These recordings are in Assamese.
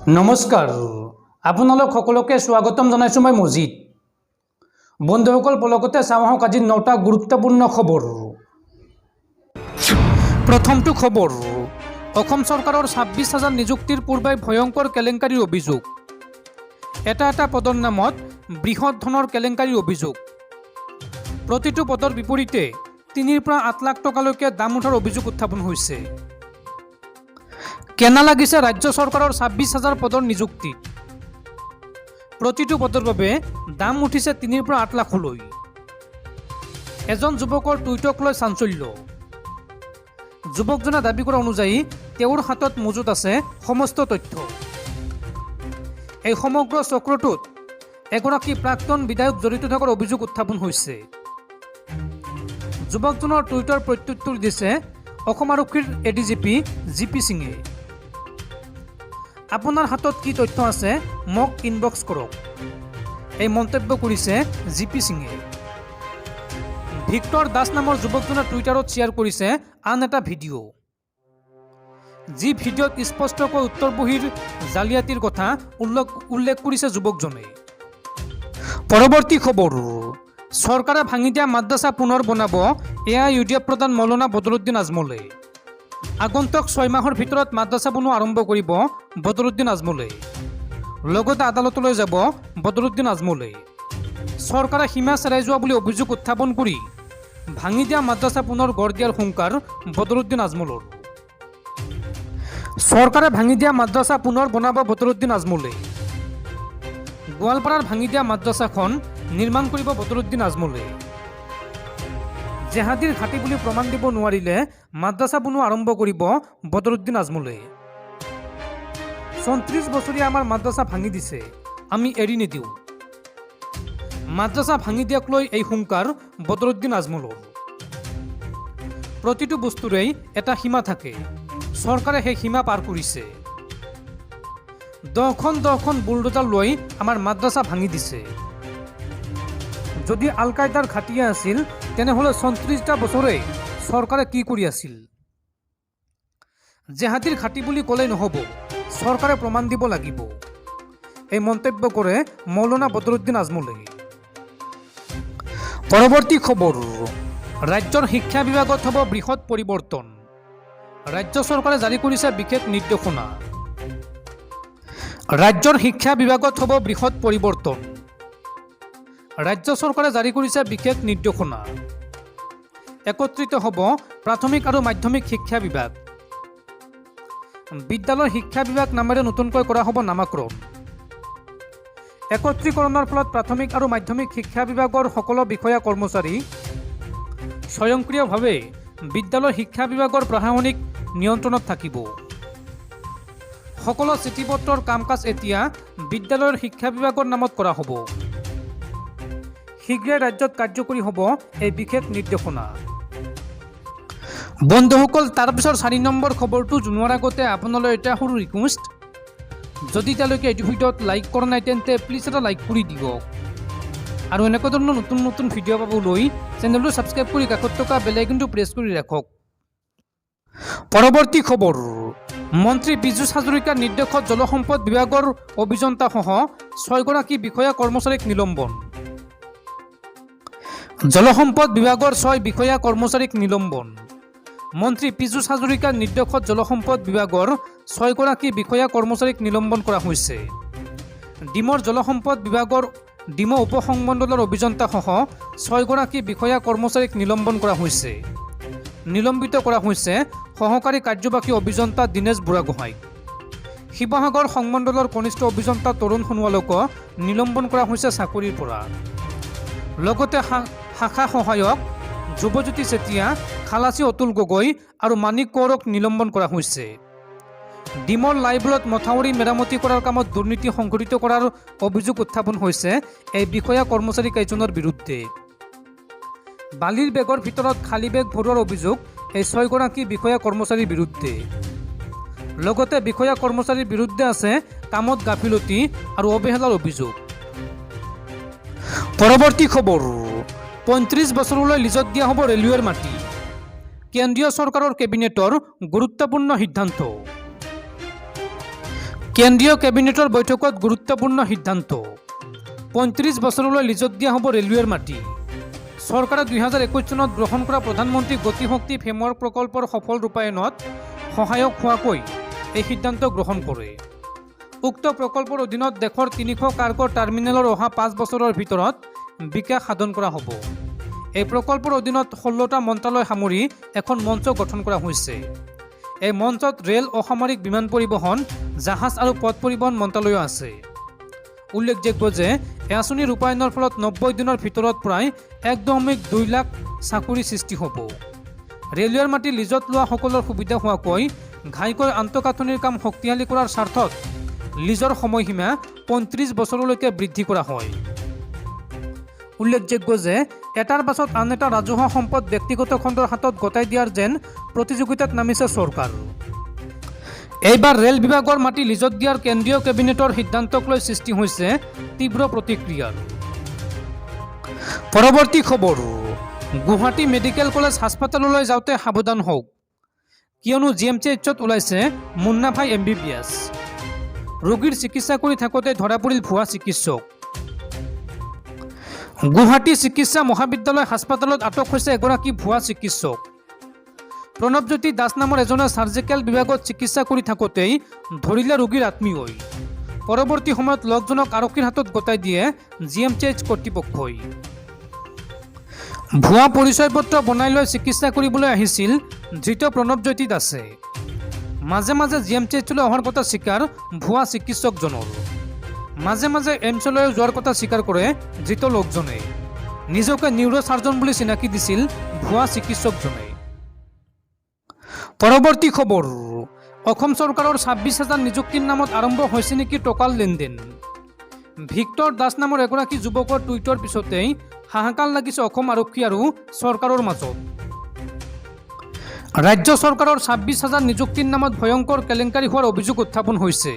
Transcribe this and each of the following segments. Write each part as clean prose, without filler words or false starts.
নমস্কাৰ আপোনালোক সকলোকে স্বাগতম জনাইছোঁ মই মজিদ। বন্ধুসকল পলকতে চাওঁ আহক আজি 9টা গুৰুত্বপূৰ্ণ খবৰ। প্ৰথমটো খবৰ, অসম চৰকাৰৰ 26,000 নিযুক্তিৰ পূৰ্বে ভয়ংকৰ কেলেংকাৰীৰ অভিযোগ। এটা পদৰ নামত বৃহৎ ধনৰ কেলেংকাৰীৰ অভিযোগ। প্ৰতিটো পদৰ বিপৰীতে 3 পৰা 8 লাখ টকালৈকে দাম উঠাৰ অভিযোগ উত্থাপন হৈছে। কেনা লাগিছে ৰাজ্য চৰকাৰৰ 26,000 পদৰ নিযুক্তি। প্ৰতিটো পদৰ বাবে দাম উঠিছে 3 পৰা 8 লাখলৈ। এজন যুৱকৰ টুইটক লৈ চাঞ্চল্য। যুৱকজনে দাবী কৰা অনুযায়ী তেওঁৰ হাতত মজুত আছে সমস্ত তথ্য। এই সমগ্ৰ চক্ৰটোত এগৰাকী প্ৰাক্তন বিধায়ক জড়িত থকাৰ অভিযোগ উত্থাপন হৈছে। যুৱকজনৰ টুইটৰ প্ৰত্যুত্তৰ দিছে অসম আৰক্ষীৰ এডিজিপি জিপি সিঙে। আপোনাৰ হাতত কি তথ্য আছে মোক ইনবক্স কৰক, এই মন্তব্য কৰিছে জিপি সিঙে। ভিক্টৰ দাস নামৰ যুৱকজনে টুইটাৰত শ্বেয়াৰ কৰিছে আন এটা ভিডিঅ'। যি ভিডিঅ'ত স্পষ্টকৈ উত্তৰ বহীৰ জালিয়াতিৰ কথা উল্লেখ কৰিছে যুৱকজনে। পৰৱৰ্তী খবৰ, চৰকাৰে ভাঙি দিয়া মাদ্ৰাছা পুনৰ বনাব AIUDF প্ৰধান মৌলানা বদৰুদ্দিন আজমলে। আগন্তুক 6 মাহৰ ভিতৰত মাদ্ৰাছা বনোৱা আৰম্ভ কৰিব বদৰুদ্দিন আজমলে। লগতে আদালতলৈ যাব বদৰুদ্দিন আজমলে। চৰকাৰে সীমা চেৰাই যোৱা বুলি অভিযোগ উত্থাপন কৰি ভাঙি দিয়া মাদ্ৰাছা পুনৰ গঢ় দিয়াৰ হুংকাৰ বদৰুদ্দিন আজমলৰ। চৰকাৰে ভাঙি দিয়া মাদ্ৰাছা পুনৰ বনাব বদৰুদ্দিন আজমলে। গোৱালপাৰাৰ ভাঙি দিয়া মাদ্ৰাছাখন নিৰ্মাণ কৰিব বদৰুদ্দিন আজমলে। জেহাদীৰ ঘাটি বুলি প্ৰমাণ দিব নোৱাৰিলে মাদ্ৰাছা বনোৱা আৰম্ভ কৰিব বদৰুদ্দিন আজমলে। 34 বছৰীয়া আমাৰ মাদ্ৰাছা ভাঙি দিছে, আমি এৰি নিদিওঁ। মাদ্ৰাছা ভাঙি দিয়াক লৈ এই হুংকাৰ বদৰুদ্দিন আজমলৰ। প্ৰতিটো বস্তুৰেই এটা সীমা থাকে, চৰকাৰে সেই সীমা পাৰ কৰিছে। 10খন বুলডোজাৰ লৈ আমাৰ মাদ্ৰাছা ভাঙি দিছে। যদি আল কায়দাৰ ঘাটিয়া আছিল তেনেহ'লে 34টা বছৰে চৰকাৰে কি কৰি আছিল? জেহাদীৰ ঘাটি বুলি ক'লেই নহ'ব, চৰকাৰে প্ৰমাণ দিব লাগিব, এই মন্তব্য কৰে মৌলানা বদৰুদ্দিন আজমলে। পৰৱৰ্তী খবৰ, ৰাজ্যৰ শিক্ষা বিভাগত হ'ব বৃহৎ পৰিৱৰ্তন। ৰাজ্য চৰকাৰে জাৰি কৰিছে বিশেষ নিৰ্দেশনা। ৰাজ্যৰ শিক্ষা বিভাগত হ'ব বৃহৎ পৰিৱৰ্তন। ৰাজ্য চৰকাৰে জাৰি কৰিছে বিশেষ নিৰ্দেশনা। একত্ৰিত হ'ব প্ৰাথমিক আৰু মাধ্যমিক শিক্ষা বিভাগ। বিদ্যালয় শিক্ষা বিভাগ নামেৰে নতুনকৈ কৰা হ'ব নামাকৰণ। একত্ৰীকৰণৰ ফলত প্ৰাথমিক আৰু মাধ্যমিক শিক্ষা বিভাগৰ সকলো বিষয়া কৰ্মচাৰী স্বয়ংক্ৰিয়ভাৱে বিদ্যালয় শিক্ষা বিভাগৰ প্ৰশাসনিক নিয়ন্ত্ৰণত থাকিব। সকলো চিঠিপত্ৰৰ কাম কাজ এতিয়া বিদ্যালয়ৰ শিক্ষা বিভাগৰ নামত কৰা হ'ব। শীঘ্ৰে ৰাজ্যত কাৰ্যকৰী হ'ব এই বিশেষ নিৰ্দেশনা। বন্ধুসকল, তাৰপিছত 4 নম্বৰ খবৰটো জনোৱাৰ আগতে আপোনালৈ এটা সৰু ৰিকুৱেষ্ট, যদি এতিয়ালৈকে এইটো ভিডিঅ'ত লাইক কৰা নাই তেন্তে প্লিজ এটা লাইক কৰি দিয়ক। আৰু এনেকুৱা ধৰণৰ নতুন ভিডিঅ' পাবলৈ চেনেলটো ছাবস্ক্ৰাইব কৰি কাষত থকা বেল আইকনটো প্ৰেছ কৰি ৰাখক। পৰৱৰ্তী খবৰ, মন্ত্ৰী পীযুষ হাজৰিকাৰ নিৰ্দেশত জলসম্পদ বিভাগৰ অভিযন্তাসহ 6 গৰাকী বিষয়া কৰ্মচাৰীক নিলম্বন। জলসম্পদ বিভাগৰ 6 বিষয়া কৰ্মচাৰীক নিলম্বন। মন্ত্ৰী পীযুষ হাজৰিকাৰ নিৰ্দেশত জলসম্পদ বিভাগৰ 6 গৰাকী বিষয়া কৰ্মচাৰীক নিলম্বন কৰা হৈছে। ডিমৰ জলসম্পদ বিভাগৰ ডিমৌ উপসংমণ্ডলৰ অভিযন্তাসহ 6 গৰাকী বিষয়া কৰ্মচাৰীক নিলম্বন কৰা হৈছে। নিলম্বিত কৰা হৈছে সহকাৰী কাৰ্যবাহী অভিযন্তা দীনেশ বুঢ়াগোহাঁইক। শিৱসাগৰ সংমণ্ডলৰ কনিষ্ঠ অভিযন্তা তৰুণ সোণোৱালকো নিলম্বন কৰা হৈছে চাকৰিৰ পৰা। লগতে শাখা সহায়ক ধ্ৰুৱজ্যোতি চেতিয়া, খালাচী অতুল গগৈ আৰু মানিক কৌৰক নিলম্বন কৰা হৈছে। ডিমৰ লাইব্ৰত মথাউৰি মেৰামতি কৰাৰ কামত দুৰ্নীতি সংঘটিত কৰাৰ অভিযোগ উত্থাপন হৈছে এই বিষয়া কৰ্মচাৰী কেইজনৰ বিৰুদ্ধে। বালিৰ বেগৰ ভিতৰত খালী বেগ ভৰোৱাৰ অভিযোগ এই 6 গৰাকী বিষয়া কৰ্মচাৰীৰ বিৰুদ্ধে। লগতে বিষয়া কৰ্মচাৰীৰ বিৰুদ্ধে আছে কামত গাফিলতি আৰু অৱহেলাৰ অভিযোগ। পৰৱৰ্তী খবৰ, 35 বছৰলৈ লিজত দিয়া হ'ব ৰেলৱেৰ মাটি। কেন্দ্ৰীয় চৰকাৰৰ কেবিনেটৰ গুৰুত্বপূৰ্ণ সিদ্ধান্ত। কেন্দ্ৰীয় কেবিনেটৰ বৈঠকত গুৰুত্বপূৰ্ণ সিদ্ধান্ত ৩৫ বছৰলৈ লিজত দিয়া হ'ব ৰেলৱেৰ মাটি চৰকাৰে ২০২১ চনত গ্ৰহণ কৰা প্ৰধানমন্ত্ৰী গতি শক্তি ফ্ৰেমৱৰ্ক প্ৰকল্পৰ সফল ৰূপায়ণত সহায়ক হোৱাকৈ এই সিদ্ধান্ত গ্ৰহণ কৰে উক্ত প্ৰকল্পৰ অধীনত দেশৰ ৩০০ কাৰ্গো টাৰ্মিনেলৰ অহা ৫ বছৰৰ ভিতৰত বিকাশ সাধন কৰা হ'ব এই প্ৰকল্পৰ অধীনত ১৬টা মন্ত্ৰালয় সামৰি এখন মঞ্চ গঠন কৰা হৈছে এই মঞ্চত ৰেল অসামৰিক বিমান পৰিবহণ জাহাজ আৰু পথ পৰিবহণ মন্ত্ৰালয় আছে উল্লেখযোগ্য যে এই আঁচনি ৰূপায়ণৰ ফলত ৯০ দিনৰ ভিতৰত প্ৰায় ১.২ লাখ চাকৰি সৃষ্টি হ'ব ৰেলৱেৰ মাটি লিজত লোৱা সকলৰ সুবিধা হোৱাকৈ ঘাইকৈ আন্তঃগাঁথনিৰ কাম শক্তিশালী কৰাৰ স্বাৰ্থত লিজৰ সময়সীমা ৩৫ বছৰলৈকে বৃদ্ধি কৰা হয় উল্লেখযোগ্য যে এটাৰ পাছত আন এটা ৰাজহুৱা সম্পদ ব্যক্তিগত খণ্ডৰ হাতত গতাই দিয়াৰ যেন প্ৰতিযোগিতাত নামিছে চৰকাৰ এইবাৰ ৰেল বিভাগৰ মাটি লিজত দিয়াৰ কেন্দ্ৰীয় কেবিনেটৰ সিদ্ধান্তক লৈ সৃষ্টি হৈছে তীব্ৰ প্ৰতিক্ৰিয়াৰ পৰৱৰ্তী খবৰ গুৱাহাটী মেডিকেল কলেজ হাস্পতাললৈ যাওঁতে সাৱধান হওক কিয়নো GMCHত ওলাইছে মুন্নাভাই MBBS ৰোগীৰ চিকিৎসা কৰি থাকোঁতে ধৰা পৰিল ভুৱা চিকিৎসক গুৱাহাটী চিকিৎসা মহাবিদ্যালয় হাস্পতালত আটক হৈছে এগৰাকী ভুৱা চিকিৎসক প্ৰণৱজ্যোতি দাস নামৰ এজনে সাৰ্জিকেল বিভাগত চিকিৎসা কৰি থাকোঁতেই ধৰিলে ৰোগীৰ আত্মীয়ই পৰৱৰ্তী সময়ত লগজনক আৰক্ষীৰ হাতত গতাই দিয়ে GMCH কৰ্তৃপক্ষই ভুৱা পৰিচয় পত্ৰ বনাই লৈ চিকিৎসা কৰিবলৈ আহিছিল ধৃত প্ৰণৱজ্যোতি দাসে মাজে মাজে GMCHলৈ অহাৰ কথা স্বীকাৰ ভুৱা চিকিৎসকজনৰ মাজে মাজে এমছলৈ যোৱাৰ কথা স্বীকাৰ কৰে ধৃত লোকজনে নিজকে নিউৰ' চাৰ্জন বুলি চিনাকি দিছিল ভুৱা চিকিৎসকজনে পৰৱৰ্তী খবৰ অসম চৰকাৰৰ ২৬,০০০ নিযুক্তিৰ নামত আৰম্ভ হৈছে নেকি টকাৰ লেনদেন ভিক্টৰ দাস নামৰ এগৰাকী যুৱকৰ টুইটৰ পিছতেই হাহাকাৰ লাগিছে অসম আৰক্ষী আৰু চৰকাৰৰ মাজত ৰাজ্য চৰকাৰৰ ২৬,০০০ নিযুক্তিৰ নামত ভয়ংকৰ কেলেংকাৰী হোৱাৰ অভিযোগ উত্থাপন হৈছে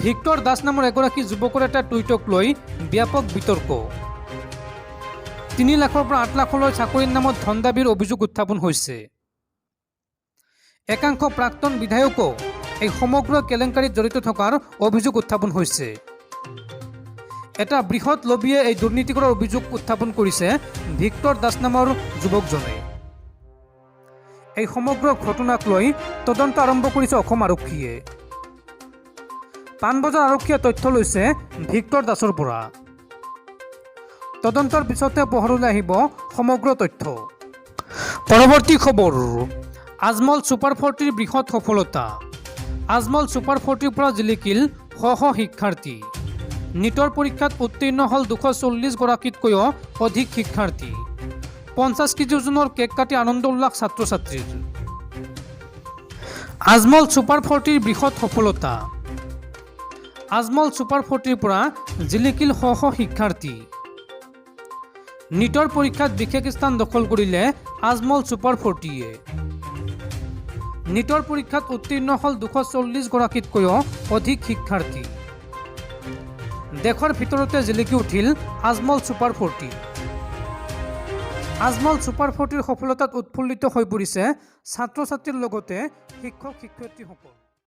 ভিক্টৰ দাস নামৰ এগৰাকী যুৱকৰ এটা টুইটক লৈ ব্যাপক বিতৰ্ক ৩ লাখৰ পৰা ৮ লাখলৈ চাকৰিৰ নামত ধন দাবীৰ অভিযোগ উত্থাপন হৈছে একাংশ প্ৰাক্তন বিধায়কো এই সমগ্ৰ কেলেংকাৰীত জড়িত থকাৰ অভিযোগ উত্থাপন হৈছে এটা বৃহৎ লবিয়ে এই দুৰ্নীতি কৰাৰ অভিযোগ উত্থাপন কৰিছে ভিক্টৰ দাস নামৰ যুৱকজনে এই সমগ্ৰ ঘটনাক লৈ তদন্ত আৰম্ভ কৰিছে অসম আৰক্ষীয়ে পাণবজাৰ আৰক্ষীয়ে তথ্য লৈছে ভিক্টৰ দাসৰ পৰা তদন্তৰ পিছতে পোহৰলৈ আহিব সমগ্ৰ তথ্য পৰৱৰ্তী খবৰ আজমল ছুপাৰ 40ৰ বৃহৎ সফলতা আজমল ছুপাৰ 40ৰ পৰা জিলিকিল শ শিক্ষাৰ্থী নিটৰ পৰীক্ষাত উত্তীৰ্ণ হ'ল 240 গৰাকীতকৈও অধিক শিক্ষাৰ্থী 50 কেজি ওজনৰ কেক কাটি আনন্দ উল্লাস ছাত্ৰ ছাত্ৰীৰ আজমল ছুপাৰ 40ৰ বৃহৎ সফলতা আজমল ছুপাৰ 40ৰ পৰা জিলিকিল শ শিক্ষাৰ্থী নিটৰ পৰীক্ষাত বিশেষ স্থান দখল কৰিলে আজমল ছুপাৰ 40য়ে নিটৰ পৰীক্ষাত উত্তীৰ্ণ হ'ল 240 গৰাকীতকৈও অধিক শিক্ষাৰ্থী দেশৰ ভিতৰতে জিলিকি উঠিল আজমল ছুপাৰ 40 আজমল ছুপাৰ 40ৰ সফলতাত উৎফুল্লিত হৈ পৰিছে ছাত্ৰ ছাত্ৰীৰ লগতে শিক্ষক শিক্ষয়িত্ৰীসকল